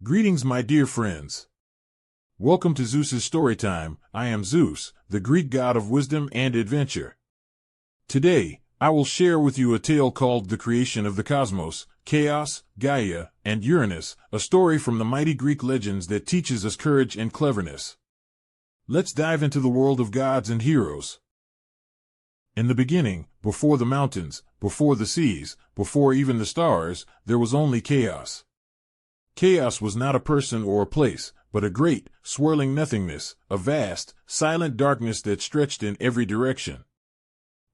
Greetings, my dear friends. Welcome to Zeus's Storytime. I am Zeus, the Greek god of wisdom and adventure. Today, I will share with you a tale called The Creation of the Cosmos, Chaos, Gaia, and Uranus, a story from the mighty Greek legends that teaches us courage and cleverness. Let's dive into the world of gods and heroes. In the beginning, before the mountains, before the seas, before even the stars, there was only chaos. Chaos was not a person or a place, but a great, swirling nothingness, a vast, silent darkness that stretched in every direction.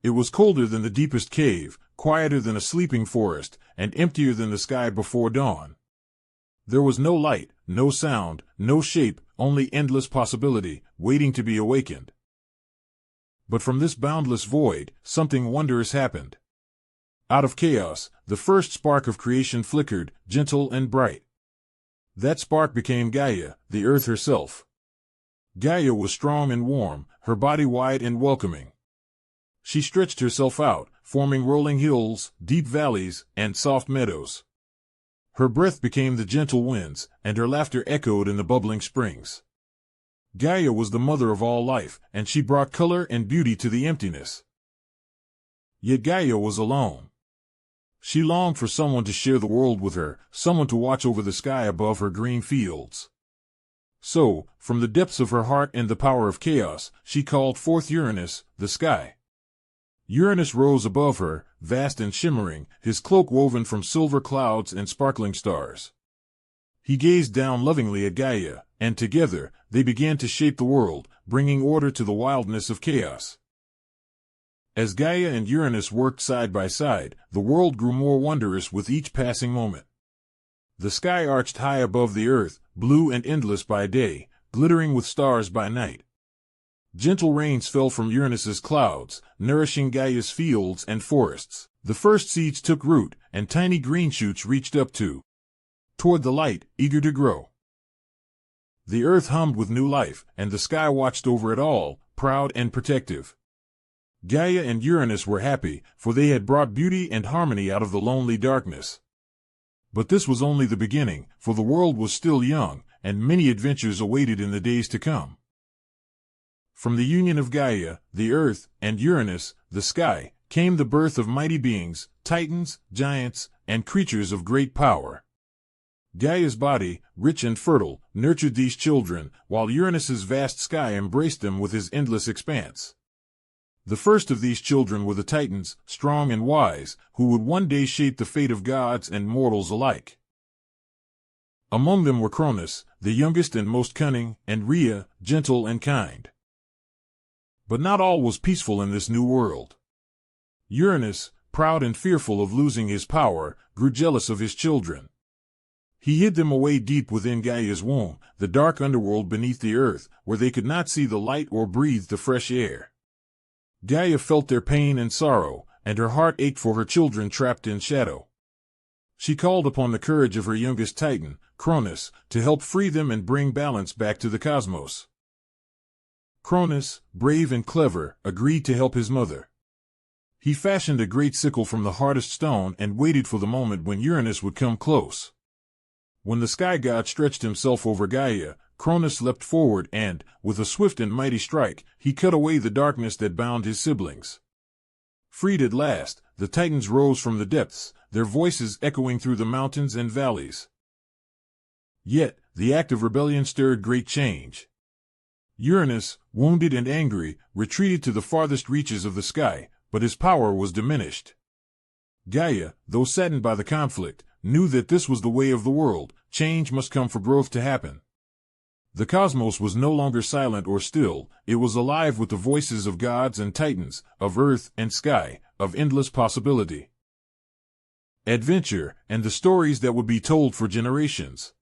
It was colder than the deepest cave, quieter than a sleeping forest, and emptier than the sky before dawn. There was no light, no sound, no shape, only endless possibility, waiting to be awakened. But from this boundless void, something wondrous happened. Out of chaos, the first spark of creation flickered, gentle and bright. That spark became Gaia, the earth herself. Gaia was strong and warm, her body wide and welcoming. She stretched herself out, forming rolling hills, deep valleys, and soft meadows. Her breath became the gentle winds, and her laughter echoed in the bubbling springs. Gaia was the mother of all life, and she brought color and beauty to the emptiness. Yet Gaia was alone. She longed for someone to share the world with her, someone to watch over the sky above her green fields. So, from the depths of her heart and the power of chaos, she called forth Uranus, the sky. Uranus rose above her, vast and shimmering, his cloak woven from silver clouds and sparkling stars. He gazed down lovingly at Gaia, and together, they began to shape the world, bringing order to the wildness of chaos. As Gaia and Uranus worked side by side, the world grew more wondrous with each passing moment. The sky arched high above the earth, blue and endless by day, glittering with stars by night. Gentle rains fell from Uranus's clouds, nourishing Gaia's fields and forests. The first seeds took root, and tiny green shoots reached up toward the light, eager to grow. The earth hummed with new life, and the sky watched over it all, proud and protective. Gaia and Uranus were happy, for they had brought beauty and harmony out of the lonely darkness. But this was only the beginning, for the world was still young, and many adventures awaited in the days to come. From the union of Gaia, the earth, and Uranus, the sky, came the birth of mighty beings, titans, giants, and creatures of great power. Gaia's body, rich and fertile, nurtured these children, while Uranus's vast sky embraced them with his endless expanse. The first of these children were the Titans, strong and wise, who would one day shape the fate of gods and mortals alike. Among them were Cronus, the youngest and most cunning, and Rhea, gentle and kind. But not all was peaceful in this new world. Uranus, proud and fearful of losing his power, grew jealous of his children. He hid them away deep within Gaia's womb, the dark underworld beneath the earth, where they could not see the light or breathe the fresh air. Gaia felt their pain and sorrow, and her heart ached for her children trapped in shadow. She called upon the courage of her youngest Titan, Cronus, to help free them and bring balance back to the cosmos. Cronus, brave and clever, agreed to help his mother. He fashioned a great sickle from the hardest stone and waited for the moment when Uranus would come close. When the sky god stretched himself over Gaia, Cronus leapt forward and, with a swift and mighty strike, he cut away the darkness that bound his siblings. Freed at last, the Titans rose from the depths, their voices echoing through the mountains and valleys. Yet, the act of rebellion stirred great change. Uranus, wounded and angry, retreated to the farthest reaches of the sky, but his power was diminished. Gaia, though saddened by the conflict, knew that this was the way of the world. Change must come for growth to happen. The cosmos was no longer silent or still, it was alive with the voices of gods and titans, of earth and sky, of endless possibility. Adventure, and the stories that would be told for generations.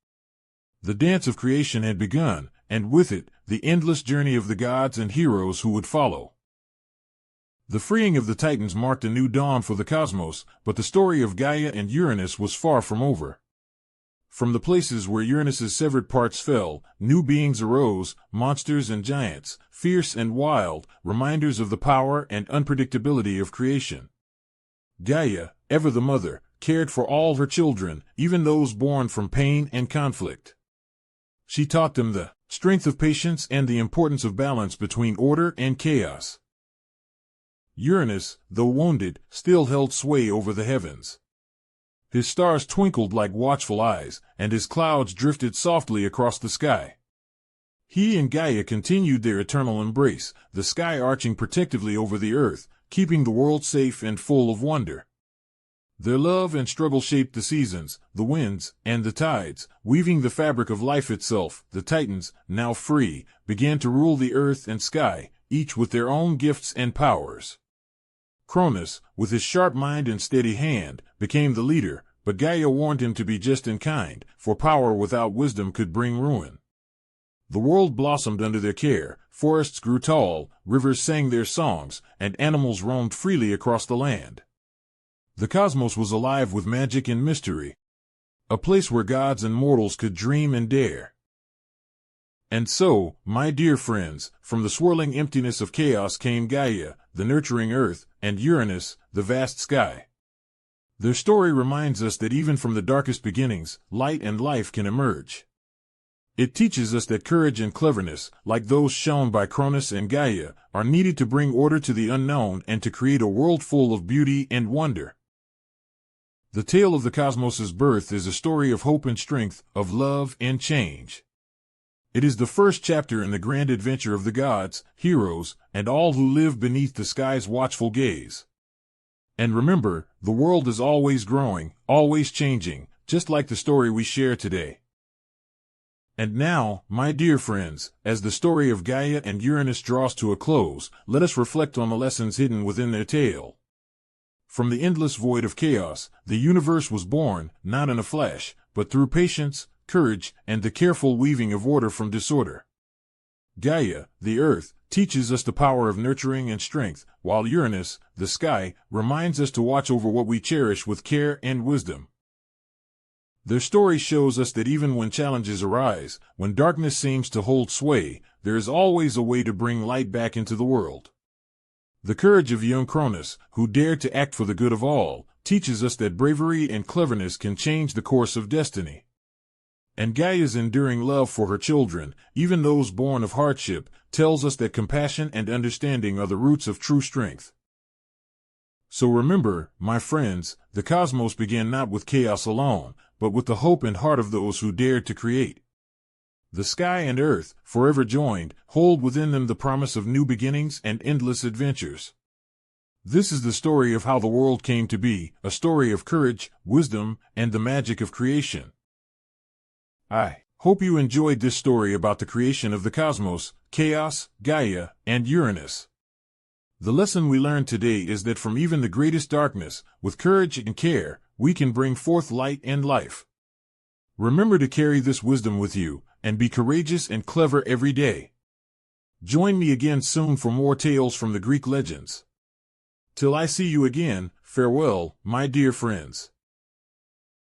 The dance of creation had begun, and with it, the endless journey of the gods and heroes who would follow. The freeing of the Titans marked a new dawn for the cosmos, but the story of Gaia and Uranus was far from over. From the places where Uranus's severed parts fell, new beings arose, monsters and giants, fierce and wild, reminders of the power and unpredictability of creation. Gaia, ever the mother, cared for all her children, even those born from pain and conflict. She taught them the strength of patience and the importance of balance between order and chaos. Uranus, though wounded, still held sway over the heavens. His stars twinkled like watchful eyes, and his clouds drifted softly across the sky. He and Gaia continued their eternal embrace, the sky arching protectively over the earth, keeping the world safe and full of wonder. Their love and struggle shaped the seasons, the winds, and the tides, weaving the fabric of life itself. The Titans, now free, began to rule the earth and sky, each with their own gifts and powers. Cronus, with his sharp mind and steady hand, became the leader, but Gaia warned him to be just and kind, for power without wisdom could bring ruin. The world blossomed under their care, forests grew tall, rivers sang their songs, and animals roamed freely across the land. The cosmos was alive with magic and mystery, a place where gods and mortals could dream and dare. And so, my dear friends, from the swirling emptiness of chaos came Gaia, the nurturing earth, and Uranus, the vast sky. Their story reminds us that even from the darkest beginnings, light and life can emerge. It teaches us that courage and cleverness, like those shown by Cronus and Gaia, are needed to bring order to the unknown and to create a world full of beauty and wonder. The tale of the cosmos's birth is a story of hope and strength, of love and change. It is the first chapter in the grand adventure of the gods, heroes, and all who live beneath the sky's watchful gaze. And remember, the world is always growing, always changing, just like the story we share today. And now, my dear friends, as the story of Gaia and Uranus draws to a close, let us reflect on the lessons hidden within their tale. From the endless void of chaos, the universe was born, not in a flash, but through patience, courage, and the careful weaving of order from disorder. Gaia, the earth, teaches us the power of nurturing and strength, while Uranus, the sky, reminds us to watch over what we cherish with care and wisdom. Their story shows us that even when challenges arise, when darkness seems to hold sway, there is always a way to bring light back into the world. The courage of young Cronus, who dared to act for the good of all, teaches us that bravery and cleverness can change the course of destiny. And Gaia's enduring love for her children, even those born of hardship, tells us that compassion and understanding are the roots of true strength. So remember, my friends, the cosmos began not with chaos alone, but with the hope and heart of those who dared to create. The sky and earth, forever joined, hold within them the promise of new beginnings and endless adventures. This is the story of how the world came to be, a story of courage, wisdom, and the magic of creation. I hope you enjoyed this story about the creation of the cosmos, chaos, Gaia, and Uranus. The lesson we learned today is that from even the greatest darkness, with courage and care, we can bring forth light and life. Remember to carry this wisdom with you, and be courageous and clever every day. Join me again soon for more tales from the Greek legends. Till I see you again, farewell, my dear friends.